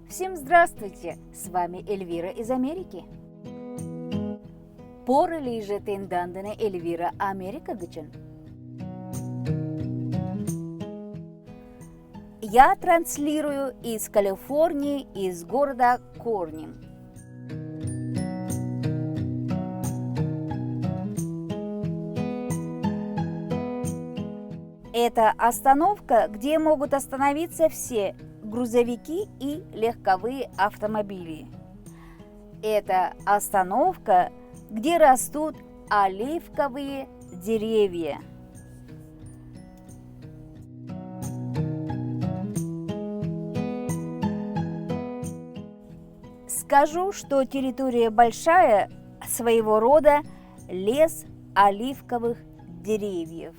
Всем здравствуйте! С вами Эльвира из Америки. Поры лиже тендандыны Эльвира Америка гычын. Я транслирую из Калифорнии, из города Корнем. Это остановка, где могут остановиться все грузовики и легковые автомобили. Это остановка, где растут оливковые деревья. Скажу, что территория большая, своего рода лес оливковых деревьев.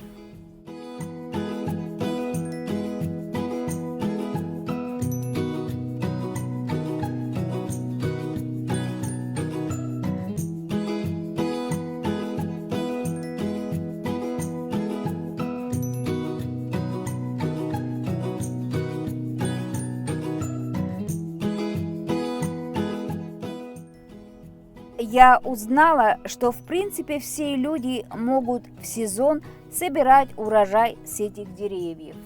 Я узнала, что в принципе все люди могут в сезон собирать урожай с этих деревьев.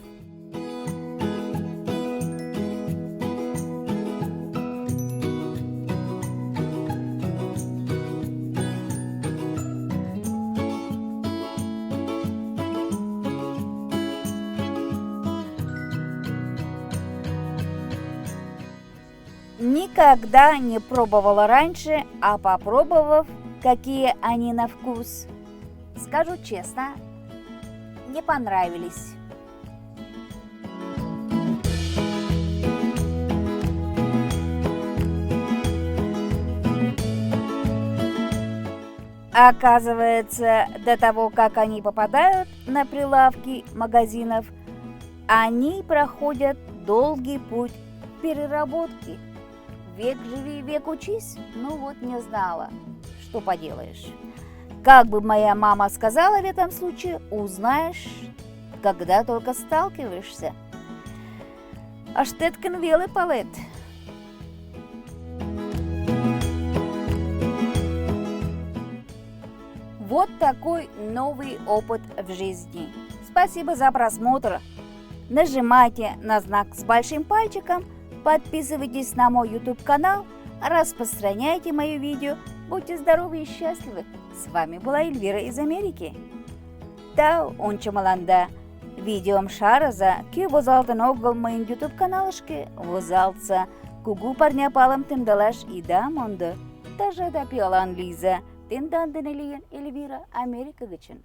Никогда не пробовала раньше, а попробовав, какие они на вкус, скажу честно, не понравились. Оказывается, до того, как они попадают на прилавки магазинов, они проходят долгий путь переработки. Век живи, век учись. Ну вот не знала, что поделаешь. Как бы моя мама сказала в этом случае, узнаешь, когда только сталкиваешься. Аштеткен велы палет. Вот такой новый опыт в жизни. Спасибо за просмотр. Нажимайте на знак с большим пальчиком. Подписывайтесь на мой YouTube-канал, распространяйте мои видео, будьте здоровы и счастливы. С вами была Эльвира из Америки. Тау ончамаланда. Видеом шараза, ки возалтын огыл моин YouTube-каналышке, возалтса, кугу парня палым тымдалаш ида монды. Тажада пиалан лиза, тендандын элиен Эльвира Америка гычын.